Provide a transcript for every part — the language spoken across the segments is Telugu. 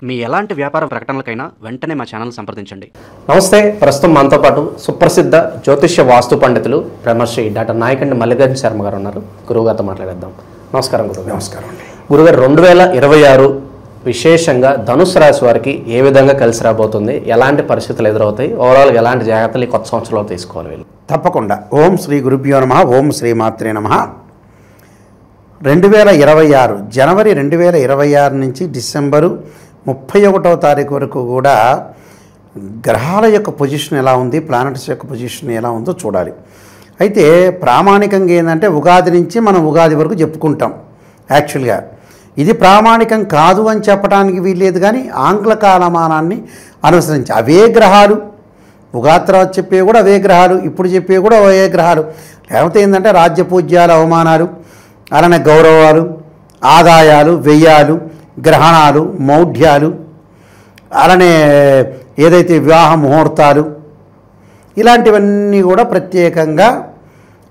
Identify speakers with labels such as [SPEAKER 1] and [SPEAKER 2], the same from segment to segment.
[SPEAKER 1] మీ ఎలాంటి వ్యాపార ప్రకటనలకైనా వెంటనే మా ఛానల్ సంప్రదించండి.
[SPEAKER 2] నమస్తే. ప్రస్తుతం మనతో పాటు సుప్రసిద్ధ జ్యోతిష్య వాస్తు పండితులు బ్రహ్మశ్రీ డాక్టర్ నాయకండి మల్లికార్జున శర్మ గారు ఉన్నారు. గురువుగారితో మాట్లాడేద్దాం. నమస్కారం గురువు.
[SPEAKER 3] నమస్కారం అండి.
[SPEAKER 2] గురుగారు, 2026 విశేషంగా ధనుసు రాశి వారికి ఏ విధంగా కలిసి రాబోతుంది, ఎలాంటి పరిస్థితులు ఎదురవుతాయి, ఓవరాల్గా ఎలాంటి జాగ్రత్తలు ఈ కొత్త సంవత్సరంలో తీసుకోవాలి వీళ్ళు?
[SPEAKER 3] తప్పకుండా. ఓం శ్రీ గురుభ్యో నమః. ఓం శ్రీ మాత్రే నమః. 2026 జనవరి 2026 నుంచి డిసెంబరు 31వ తారీఖు వరకు కూడా గ్రహాల యొక్క పొజిషన్ ఎలా ఉంది, ప్లానెట్స్ యొక్క పొజిషన్ ఎలా ఉందో చూడాలి. అయితే ప్రామాణికంగా ఏంటంటే ఉగాది నుంచి మనం ఉగాది వరకు చెప్పుకుంటాం. యాక్చువల్గా ఇది ప్రామాణికం కాదు అని చెప్పడానికి వీల్లేదు, కానీ ఆంగ్ల కాలమానాన్ని అనుసరించి అవే గ్రహాలు, ఉగాది తర్వాత చెప్పేవి కూడా అవే గ్రహాలు, ఇప్పుడు చెప్పేవి కూడా అవే గ్రహాలు. లేకపోతే ఏంటంటే రాజ్యపూజ్యాలు, అవమానాలు, అలానే గౌరవాలు, ఆదాయాలు, వ్యయాలు, గ్రహణాలు, మౌఢ్యాలు, అలానే ఏదైతే వివాహ ముహూర్తాలు, ఇలాంటివన్నీ కూడా ప్రత్యేకంగా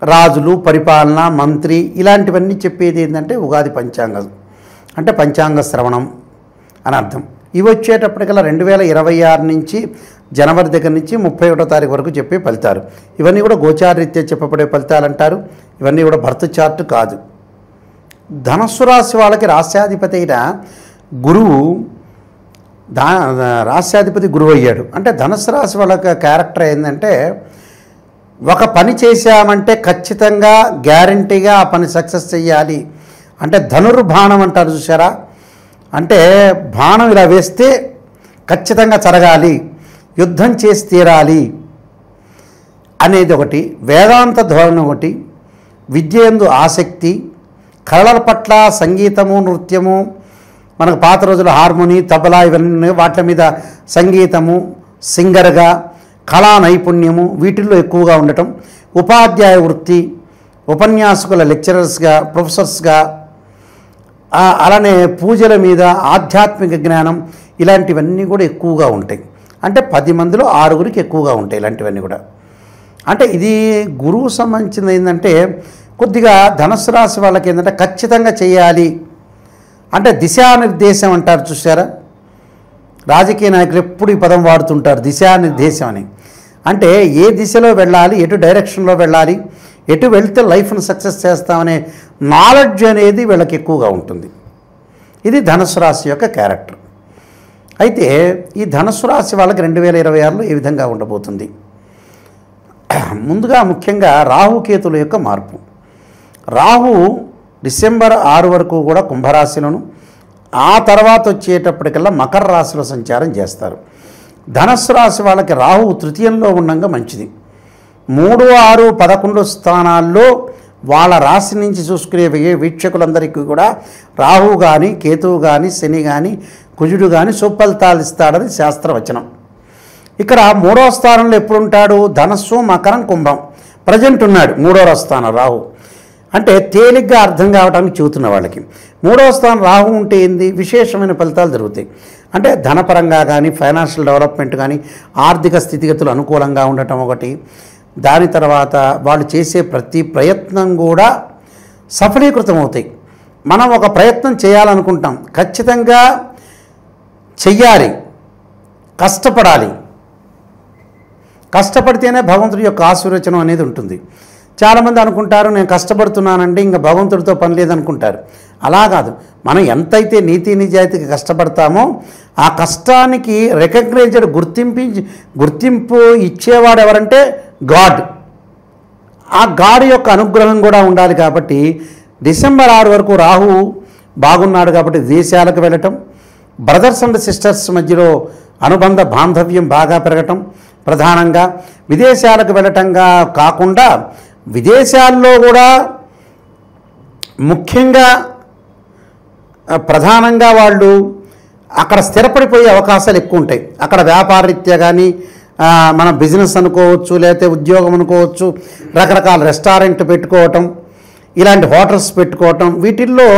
[SPEAKER 3] రాజులు, పరిపాలన, మంత్రి, ఇలాంటివన్నీ చెప్పేది ఏంటంటే ఉగాది పంచాంగం అంటే పంచాంగ శ్రవణం అని అర్థం. ఇవి వచ్చేటప్పటికల్లా 2026 నుంచి జనవరి దగ్గర నుంచి 31వ తారీఖు వరకు చెప్పే ఫలితాలు. ఇవన్నీ కూడా గోచారరీత్యా చెప్పబడే ఫలితాలు అంటారు. ఇవన్నీ కూడా బర్త్ చార్ట్ కాదు. ధనస్సు రాశి వాళ్ళకి రాశ్యాధిపతి అయిన గురువు రాశ్యాధిపతి గురువు అయ్యాడు. అంటే ధనుసు రాశి వాళ్ళకి క్యారెక్టర్ ఏంటంటే, ఒక పని చేశామంటే ఖచ్చితంగా గ్యారంటీగా ఆ పని సక్సెస్ చెయ్యాలి. అంటే ధనుర్బాణం అంటారు చూసారా, అంటే బాణం ఇలా వేస్తే ఖచ్చితంగా జరగాలి, యుద్ధం చేసి తీరాలి అనేది ఒకటి, వేదాంత ధోరణి ఒకటి, విద్యందు ఆసక్తి, కళల పట్ల సంగీతము, నృత్యము, మనకు పాత రోజుల హార్మోని, తబలా, ఇవన్నీ వాటి మీద సంగీతము, సింగర్గా, కళా నైపుణ్యము, వీటిల్లో ఎక్కువగా ఉండటం, ఉపాధ్యాయ వృత్తి, ఉపన్యాసకుల లెక్చరర్స్గా, ప్రొఫెసర్స్గా, అలానే పూజల మీద ఆధ్యాత్మిక జ్ఞానం, ఇలాంటివన్నీ కూడా ఎక్కువగా ఉంటాయి. అంటే 10 మందిలో 6గురికి ఎక్కువగా ఉంటాయి ఇలాంటివన్నీ కూడా. అంటే ఇది గురువు సంబంధించింది. ఏంటంటే కొద్దిగా ధనుసు రాశి వాళ్ళకి ఏంటంటే ఖచ్చితంగా చేయాలి అంటే దిశానిర్దేశం అంటారు చూసారా, రాజకీయ నాయకులు ఎప్పుడు ఈ పదం వాడుతుంటారు, దిశానిర్దేశం అని. అంటే ఏ దిశలో వెళ్ళాలి, ఎటు డైరెక్షన్లో వెళ్ళాలి, ఎటు వెళ్తే లైఫ్ను సక్సెస్ చేస్తామనే నాలెడ్జ్ అనేది వీళ్ళకి ఎక్కువగా ఉంటుంది. ఇది ధనుసు రాశి యొక్క క్యారెక్టర్. అయితే ఈ ధనుసు రాశి వాళ్ళకి 2026లో ఏ విధంగా ఉండబోతుంది? ముందుగా ముఖ్యంగా రాహుకేతుల యొక్క మార్పు. రాహు డిసెంబర్ 6 వరకు కూడా కుంభరాశిలోను, ఆ తర్వాత వచ్చేటప్పటికల్లా మకర రాశిలో సంచారం చేస్తారు. ధనుస్సు రాశి వాళ్ళకి రాహు తృతీయంలో ఉండగా మంచిది. 3, 6, 11 స్థానాల్లో వాళ్ళ రాశి నుంచి చూసుకునే వీక్షకులందరికీ కూడా రాహు కానీ, కేతువు కానీ, శని కానీ, కుజుడు కానీ సుఫలితాలు ఇస్తాడని శాస్త్రవచనం. ఇక్కడ 3వ స్థానంలో ఎప్పుడుంటాడు? ధనస్సు, మకరం, కుంభం ప్రజెంట్ ఉన్నాడు 3వ స్థానం రాహు. అంటే తేలిగ్గా అర్థం కావడానికి చెబుతున్న వాళ్ళకి 3వ స్థానం రాహు ఉంటే ఏంది, విశేషమైన ఫలితాలు జరుగుతాయి. అంటే ధనపరంగా కానీ, ఫైనాన్షియల్ డెవలప్మెంట్ కానీ, ఆర్థిక స్థితిగతులు అనుకూలంగా ఉండటం ఒకటి. దాని తర్వాత వాళ్ళు చేసే ప్రతి ప్రయత్నం కూడా సఫలీకృతం అవుతాయి. మనం ఒక ప్రయత్నం చేయాలనుకుంటాం, ఖచ్చితంగా చెయ్యాలి, కష్టపడాలి. కష్టపడితేనే భగవంతుడి యొక్క ఆశీర్వచనం అనేది ఉంటుంది. చాలామంది అనుకుంటారు, నేను కష్టపడుతున్నానంటే ఇంకా భగవంతుడితో పని లేదనుకుంటారు. అలా కాదు. మనం ఎంతైతే నీతి నిజాయితీగా కష్టపడతామో ఆ కష్టానికి రికగ్నైజ్డ్ గుర్తింపు ఇచ్చేవాడు ఎవరంటే గాడ్. ఆ గాడ్ యొక్క అనుగ్రహం కూడా ఉండాలి. కాబట్టి డిసెంబర్ 6 వరకు రాహు బాగున్నాడు కాబట్టి దేశాలకు వెళ్ళటం, బ్రదర్స్ అండ్ సిస్టర్స్ మధ్యలో అనుబంధ బాంధవ్యం బాగా పెరగటం, ప్రధానంగా విదేశాలకు వెళ్ళటంగా కాకుండా విదేశాల్లో కూడా ముఖ్యంగా ప్రధానంగా వాళ్ళు అక్కడ స్థిరపడిపోయే అవకాశాలు ఎక్కువ ఉంటాయి. అక్కడ వ్యాపారరీత్యా కానీ, మన బిజినెస్ అనుకోవచ్చు, లేకపోతే ఉద్యోగం అనుకోవచ్చు, రకరకాల రెస్టారెంట్ పెట్టుకోవటం, ఇలాంటి హోటల్స్ పెట్టుకోవటం, వీటిల్లో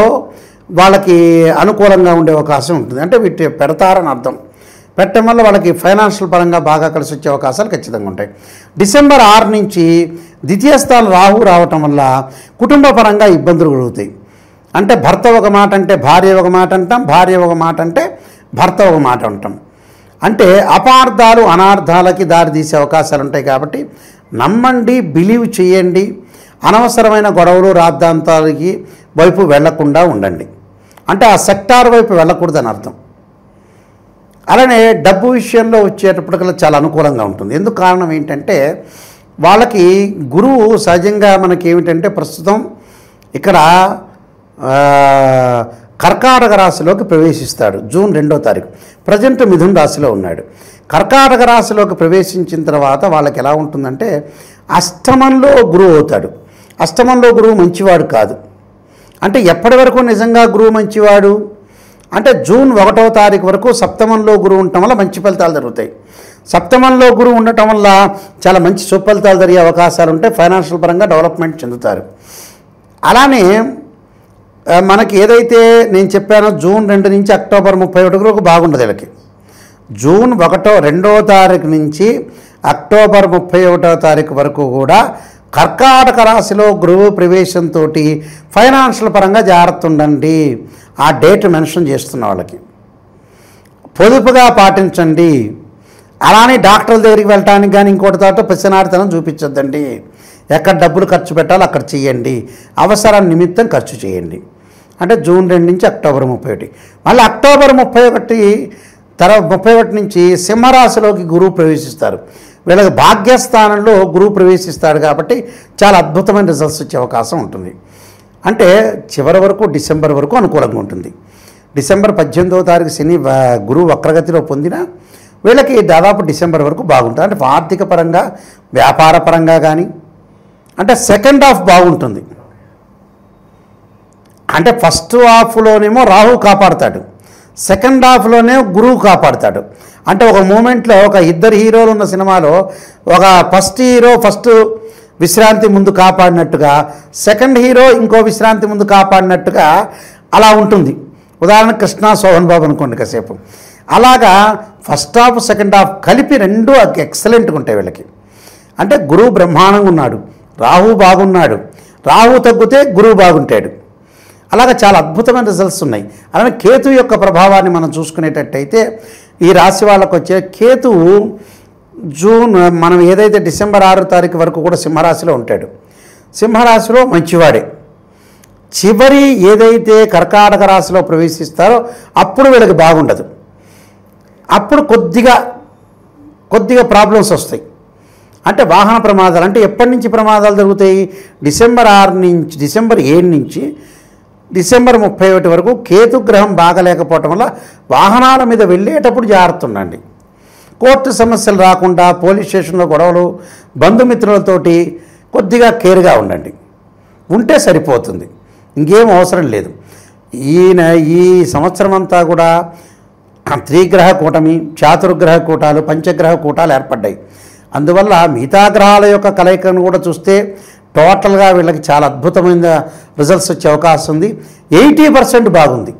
[SPEAKER 3] వాళ్ళకి అనుకూలంగా ఉండే అవకాశం ఉంటుంది. అంటే వీటి పెడతారని అర్థం. పెట్టడం వల్ల వాళ్ళకి ఫైనాన్షియల్ పరంగా బాగా కలిసి వచ్చే అవకాశాలు ఖచ్చితంగా ఉంటాయి. డిసెంబర్ 6 నుంచి ద్వితీయ స్థానం రాహు రావటం వల్ల కుటుంబ పరంగా ఇబ్బందులు కలుగుతాయి. అంటే భర్త ఒక మాట అంటే భార్య ఒక మాట అంటాం, భార్య ఒక మాట అంటే భర్త ఒక మాట ఉంటాం. అంటే అపార్థాలు అనార్థాలకి దారితీసే అవకాశాలు ఉంటాయి. కాబట్టి నమ్మండి, బిలీవ్ చేయండి, అనవసరమైన గొడవలు రాద్ధాంతాలకి వైపు వెళ్లకుండా ఉండండి. అంటే ఆ సెక్టార్ వైపు వెళ్ళకూడదని అర్థం. అలానే డబ్బు విషయంలో వచ్చేటప్పటికల్లా చాలా అనుకూలంగా ఉంటుంది. ఎందుకు కారణం ఏంటంటే వాళ్ళకి గురువు సహజంగా మనకి ఏమిటంటే ప్రస్తుతం ఇక్కడ కర్కాటక రాశిలోకి ప్రవేశిస్తాడు జూన్ 2వ తారీఖు. ప్రజెంట్ మిథున రాశిలో ఉన్నాడు. కర్కాటక రాశిలోకి ప్రవేశించిన తర్వాత వాళ్ళకి ఎలా ఉంటుందంటే అష్టమంలో గురువు అవుతాడు. అష్టమంలో గురువు మంచివాడు కాదు. అంటే ఎప్పటి వరకు నిజంగా గురువు మంచివాడు అంటే జూన్ 1వ తారీఖు వరకు సప్తమంలో గురువు ఉండటం వల్ల మంచి ఫలితాలు జరుగుతాయి. సప్తమంలో గురువు ఉండటం వల్ల చాలా మంచి సుఫలితాలు జరిగే అవకాశాలు ఉంటాయి. ఫైనాన్షియల్ పరంగా డెవలప్మెంట్ చెందుతారు. అలానే మనకి ఏదైతే నేను చెప్పానో జూన్ 2 నుంచి అక్టోబర్ 31 వరకు బాగుండదు వీళ్ళకి. జూన్ 2వ తారీఖు నుంచి అక్టోబర్ 31వ తారీఖు వరకు కూడా కర్కాటక రాశిలో గురువు ప్రవేశంతో ఫైనాన్షియల్ పరంగా జాగ్రత్త ఉండండి. ఆ డేట్ మెన్షన్ చేస్తున్న వాళ్ళకి పొదుపుగా పాటించండి. అలానే డాక్టర్ల దగ్గరికి వెళ్ళటానికి కానీ ఇంకోటి తర్వాత పిసినారితనం చూపించొద్దండి. ఎక్కడ డబ్బులు ఖర్చు పెట్టాలో అక్కడ చేయండి. అవసరం నిమిత్తం ఖర్చు చేయండి. అంటే జూన్ 2 నుంచి అక్టోబర్ 31. మళ్ళీ అక్టోబర్ 31 నుంచి సింహరాశిలోకి గురువు ప్రవేశిస్తారు. వీళ్ళకి భాగ్యస్థానంలో గురువు ప్రవేశిస్తాడు కాబట్టి చాలా అద్భుతమైన రిజల్ట్స్ వచ్చే అవకాశం ఉంటుంది. అంటే చివరి వరకు డిసెంబర్ వరకు అనుకూలంగా ఉంటుంది. డిసెంబర్ 18వ తారీఖు శని గురువు వక్రగతిలో పొందిన వీళ్ళకి దాదాపు డిసెంబర్ వరకు బాగుంటుంది. అంటే ఆర్థిక పరంగా వ్యాపార పరంగా కానీ అంటే సెకండ్ హాఫ్ బాగుంటుంది. అంటే ఫస్ట్ హాఫ్లోనేమో రాహు కాపాడుతాడు, సెకండ్ హాఫ్లోనే గురువు కాపాడుతాడు. అంటే ఒక మూమెంట్లో ఒక ఇద్దరు హీరోలు ఉన్న సినిమాలో ఒక ఫస్ట్ హీరో ఫస్ట్ విశ్రాంతి ముందు కాపాడినట్టుగా సెకండ్ హీరో ఇంకో విశ్రాంతి ముందు కాపాడినట్టుగా అలా ఉంటుంది. ఉదాహరణకు కృష్ణ శోభన్ బాబు అనుకోండి కాసేపు. అలాగా ఫస్ట్ హాఫ్ సెకండ్ హాఫ్ కలిపి రెండు ఎక్సలెంట్గా ఉంటాయి వీళ్ళకి. అంటే గురువు బ్రహ్మాండంగా ఉన్నాడు, రాహు బాగున్నాడు, రాహు తగ్గితే గురువు బాగుంటాడు. అలాగా చాలా అద్భుతమైన రిజల్ట్స్ ఉన్నాయి. అలానే కేతు యొక్క ప్రభావాన్ని మనం చూసుకునేటట్టయితే ఈ రాశి వాళ్ళకు వచ్చే కేతువు జూన్ మనం ఏదైతే డిసెంబర్ 6వ తారీఖు వరకు కూడా సింహరాశిలో ఉంటాడు. సింహరాశిలో మంచివాడే. చివరి ఏదైతే కర్కాటక రాశిలో ప్రవేశిస్తారో అప్పుడు వీళ్ళకి బాగుండదు. అప్పుడు కొద్దిగా ప్రాబ్లమ్స్ వస్తాయి. అంటే వాహన ప్రమాదాలు. అంటే ఎప్పటి నుంచి ప్రమాదాలు జరుగుతాయి? డిసెంబర్ 7 నుంచి డిసెంబర్ 31 వరకు కేతుగ్రహం బాగలేకపోవటం వల్ల వాహనాల మీద వెళ్ళేటప్పుడు జాగ్రత్త ఉండండి. కోర్టు సమస్యలు రాకుండా, పోలీస్ స్టేషన్లో గొడవలు, బంధుమిత్రులతోటి కొద్దిగా కేర్గా ఉండండి. ఉంటే సరిపోతుంది, ఇంకేం అవసరం లేదు. ఈ సంవత్సరం అంతా కూడా త్రిగ్రహ కూటమి, చాతుర్గ్రహ కూటాలు, పంచగ్రహ కూటాలు ఏర్పడ్డాయి. అందువల్ల మిగతా గ్రహాల యొక్క కలయికను కూడా చూస్తే టోటల్గా వీళ్ళకి చాలా అద్భుతమైన రిజల్ట్స్ వచ్చే అవకాశం ఉంది. 80% బాగుంది.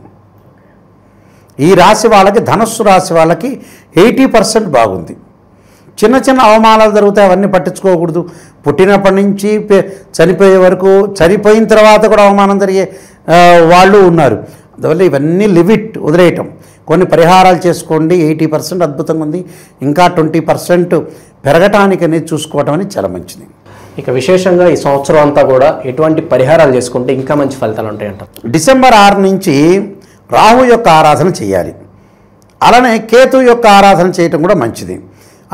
[SPEAKER 3] ఈ రాశి వాళ్ళకి, ధనుస్సు రాశి వాళ్ళకి 80% బాగుంది. చిన్న చిన్న అవమానాలు జరుగుతాయి, అవన్నీ పట్టించుకోకూడదు. పుట్టినప్పటి నుంచి చనిపోయే వరకు, చనిపోయిన తర్వాత కూడా అవమానం జరిగే వాళ్ళు ఉన్నారు. అందువల్ల ఇవన్నీ వదిలేయటం, కొన్ని పరిహారాలు చేసుకోండి. 80% అద్భుతంగా ఉంది. ఇంకా 20% పెరగటానికి అనేది చూసుకోవటం అనేది చాలా మంచిది.
[SPEAKER 2] ఇక విశేషంగా ఈ సంవత్సరం అంతా కూడా ఎటువంటి పరిహారాలు చేసుకుంటే ఇంకా మంచి ఫలితాలు ఉంటాయంట?
[SPEAKER 3] డిసెంబర్ 6 నుంచి రాహు యొక్క ఆరాధన చేయాలి. అలానే కేతు యొక్క ఆరాధన చేయటం కూడా మంచిది.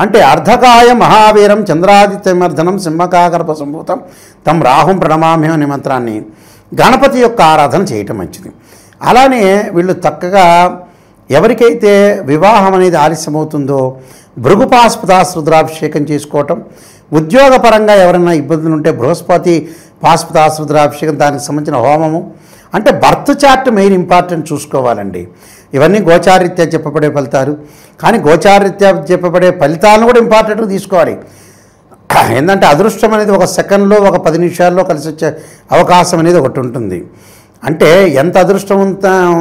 [SPEAKER 3] అంటే అర్ధకాయ మహావీరం చంద్రాదిత్యమర్ధనం సింహకాగర్భ సంభూతం తం రాహుం ప్రణమామ్యం అనే మంత్రాన్ని గణపతి యొక్క ఆరాధన చేయటం మంచిది. అలానే వీళ్ళు చక్కగా ఎవరికైతే వివాహం అనేది ఆలస్యమవుతుందో భృగుపాస్పదాశ్రుద్రాభిషేకం చేసుకోవటం, ఉద్యోగపరంగా ఎవరైనా ఇబ్బందులు ఉంటే బృహస్పతి పాస్పదాశ్రుద్రాభిషేకం, దానికి సంబంధించిన హోమము. అంటే బర్త్ చార్ట్ మెయిన్ ఇంపార్టెంట్ చూసుకోవాలండి. ఇవన్నీ గోచారీత్యా చెప్పబడే ఫలితాలు, కానీ గోచారీత్యా చెప్పబడే ఫలితాలను కూడా ఇంపార్టెంట్గా తీసుకోవాలి. ఏంటంటే అదృష్టం అనేది ఒక సెకండ్లో, ఒక 10 నిమిషాల్లో కలిసి వచ్చే అవకాశం అనేది ఒకటి ఉంటుంది. అంటే ఎంత అదృష్టం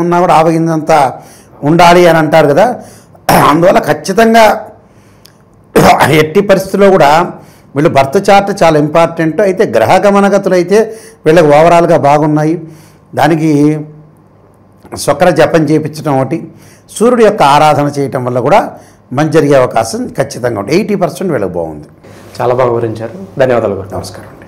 [SPEAKER 3] ఉన్నా కూడా ఆవగిందంతా ఉండాలి అని అంటారు కదా. అందువల్ల ఖచ్చితంగా ఎట్టి పరిస్థితుల్లో కూడా వీళ్ళు బర్త్ చార్ట్ చాలా ఇంపార్టెంట్. అయితే గ్రహ గమనగతులు అయితే వీళ్ళకి ఓవరాల్గా బాగున్నాయి. దానికి శుక్ర జపం చేయించడం ఒకటి, సూర్యుడి యొక్క ఆరాధన చేయటం వల్ల కూడా మంచి జరిగే అవకాశం ఖచ్చితంగా ఉంటుంది. 80% వీళ్ళకి బాగుంది.
[SPEAKER 2] చాలా బాగా వివరించారు. ధన్యవాదాలు.
[SPEAKER 3] నమస్కారం.